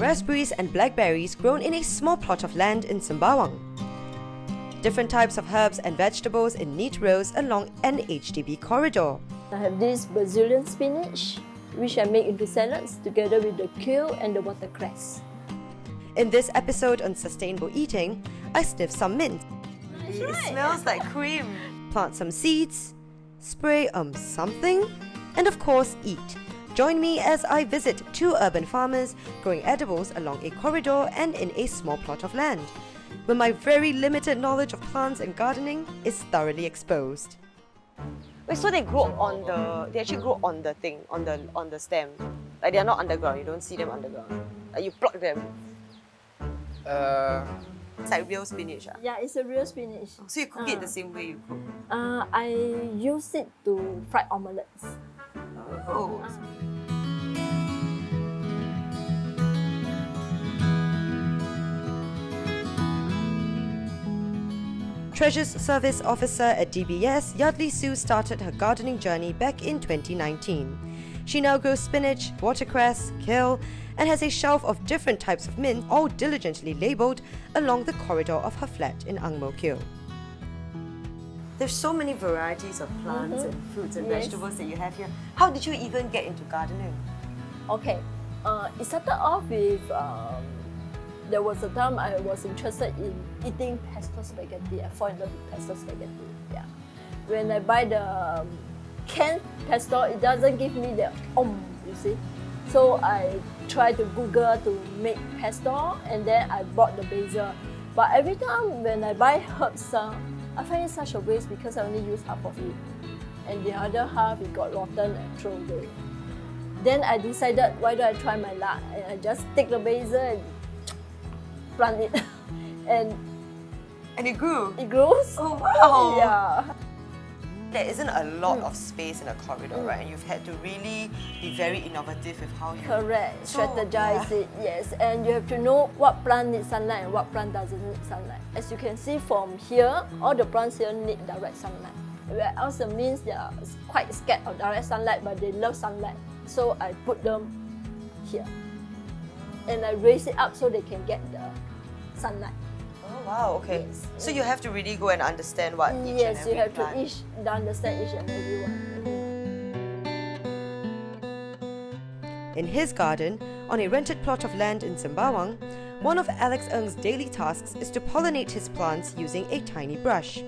raspberries and blackberries grown in a small plot of land in Sembawang. Different types of herbs and vegetables in neat rows along an HDB corridor. I have this Brazilian spinach, which I make into salads together with the kale and the watercress. In this episode on sustainable eating, I sniff some mint. It smells like cream. Plant some seeds, spray something, and of course eat. Join me as I visit two urban farmers growing edibles along a corridor and in a small plot of land, where my very limited knowledge of plants and gardening is thoroughly exposed. Wait, so they actually grow on the thing, on the stem. Like they're not underground, you don't see them underground. Like you pluck them. It's like real spinach. Yeah, it's a real spinach. So you cook it the same way you cook? I use it to fry omelets. Oh. Treasures Service Officer at DBS, Yardley Sue started her gardening journey back in 2019. She now grows spinach, watercress, kale, and has a shelf of different types of mint, all diligently labelled, along the corridor of her flat in Ang Mo Kio. There's so many varieties of plants and fruits and vegetables that you have here. How did you even get into gardening? Okay, it started off with, there was a time I was interested in eating pesto spaghetti. I fall in love with pesto spaghetti, yeah. When I buy the canned pesto, it doesn't give me the you see. So I tried to Google to make pesto, and then I bought the basil. But every time when I buy herbs, I find it such a waste because I only use half of it. And the other half, it got rotten and thrown away. Then I decided, why don't I try my luck? And I just take the basil and plant it. and it grew? It grows. Oh wow! Yeah. There isn't a lot of space in a corridor, right? And you've had to really be very innovative with how you... Correct. Strategize it, yes. And you have to know what plant needs sunlight and what plant doesn't need sunlight. As you can see from here, all the plants here need direct sunlight. Where else it means they are quite scared of direct sunlight, but they love sunlight. So I put them here. And I raise it up so they can get the sunlight. Oh wow, okay. Yes. So you have to really go and understand what each Yes, and every you have plant. to understand each and every one. In his garden, on a rented plot of land in Sembawang, one of Alex Ng's daily tasks is to pollinate his plants using a tiny brush.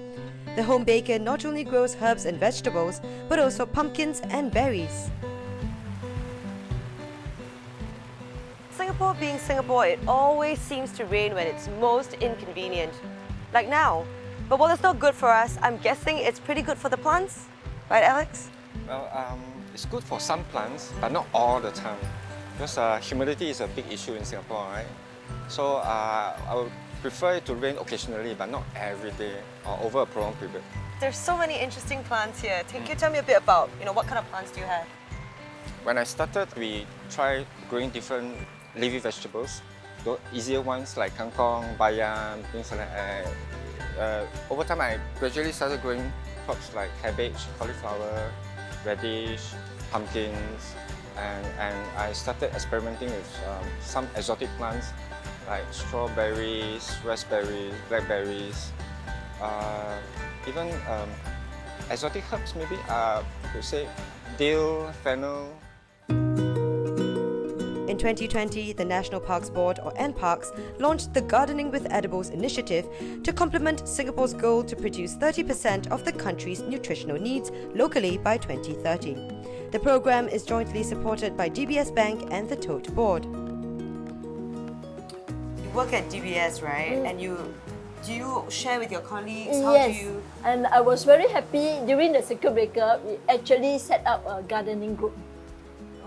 The home baker not only grows herbs and vegetables, but also pumpkins and berries. Singapore being Singapore, it always seems to rain when it's most inconvenient. Like now. But while it's not good for us, I'm guessing it's pretty good for the plants. Right, Alex? Well, it's good for some plants, but not all the time. Because humidity is a big issue in Singapore, right? So I would prefer it to rain occasionally, but not every day or over a prolonged period. There's so many interesting plants here. Can you tell me a bit about, what kind of plants do you have? When I started, we tried growing different leafy vegetables. The easier ones like kangkong, bayam, things like that. Over time, I gradually started growing crops like cabbage, cauliflower, radish, pumpkins, and I started experimenting with some exotic plants like strawberries, raspberries, blackberries, even exotic herbs maybe, I would say dill, fennel. In 2020, the National Parks Board, or NParks, launched the Gardening with Edibles initiative to complement Singapore's goal to produce 30% of the country's nutritional needs locally by 2030. The program is jointly supported by DBS Bank and the Tote Board. You work at DBS, right? And do you share with your colleagues? How Yes, do you... and I was very happy during the circuit breaker. We actually set up a gardening group.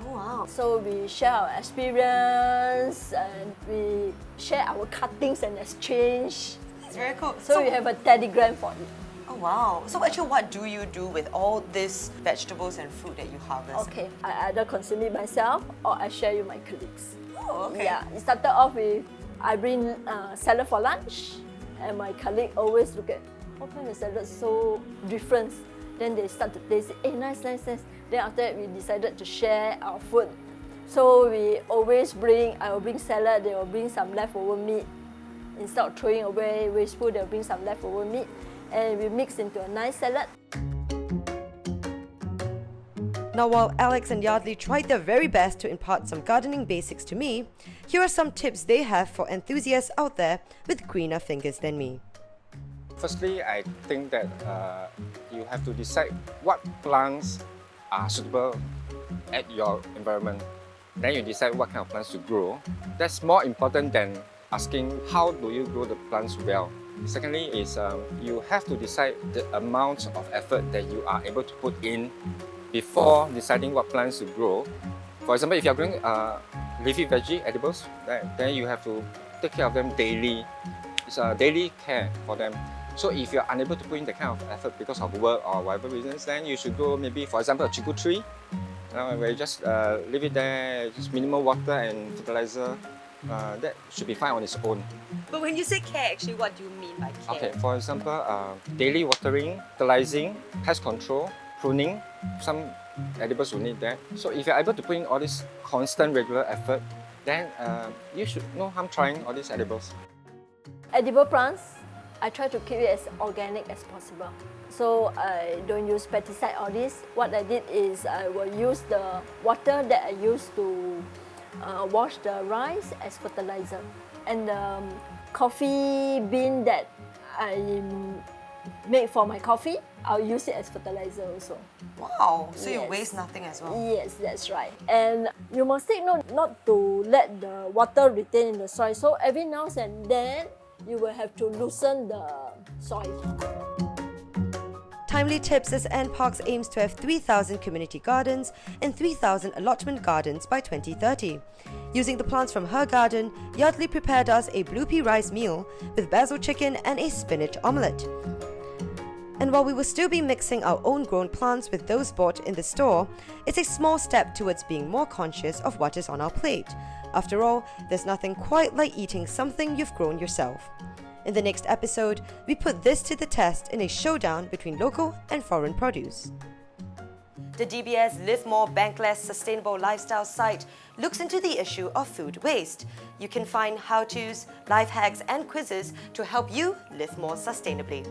Oh wow. So we share our experience and we share our cuttings and exchange. It's very cool. So we have a telegram for it. Oh wow. So actually what do you do with all these vegetables and fruit that you harvest? Okay, I either consume it myself or I share with my colleagues. Oh, okay. Yeah, it started off with I bring salad for lunch, and my colleague always look at how come the salad so different. Then they start to taste it. Hey, nice, nice, nice. Then after that, we decided to share our food. So we always I will bring salad, they will bring some leftover meat. Instead of throwing away waste food, they'll bring some leftover meat and we mix into a nice salad. Now, while Alex and Yardley tried their very best to impart some gardening basics to me, here are some tips they have for enthusiasts out there with greener fingers than me. Firstly, I think that you have to decide what plants are suitable at your environment. Then you decide what kind of plants to grow. That's more important than asking how do you grow the plants well. Secondly is you have to decide the amount of effort that you are able to put in before deciding what plants to grow. For example, if you are growing leafy veggie edibles, then you have to take care of them daily. It's a daily care for them. So if you're unable to put in that kind of effort because of work or whatever reasons, then you should grow maybe, for example, a chiku tree, where you just leave it there, just minimal water and fertilizer. That should be fine on its own. But when you say care, actually, what do you mean by care? Okay, for example, daily watering, fertilizing, pest control, pruning, some edibles will need that. So if you're able to put in all this constant, regular effort, then you should no harm trying all these edibles. Edible plants, I try to keep it as organic as possible. So I don't use pesticide all this. What I did is I will use the water that I used to wash the rice as fertilizer. And the coffee bean that I make for my coffee, I'll use it as fertilizer also. Wow, so you Yes. waste nothing as well. Yes, that's right. And you must take note not to let the water retain in the soil. So every now and then, you will have to loosen the soil. Timely tips as NParks aims to have 3,000 community gardens and 3,000 allotment gardens by 2030. Using the plants from her garden, Yardley prepared us a blue pea rice meal with basil chicken and a spinach omelette. And while we will still be mixing our own grown plants with those bought in the store, it's a small step towards being more conscious of what is on our plate. After all, there's nothing quite like eating something you've grown yourself. In the next episode, we put this to the test in a showdown between local and foreign produce. The DBS Live More Bankless Sustainable Lifestyle site looks into the issue of food waste. You can find how-tos, life hacks and quizzes to help you live more sustainably.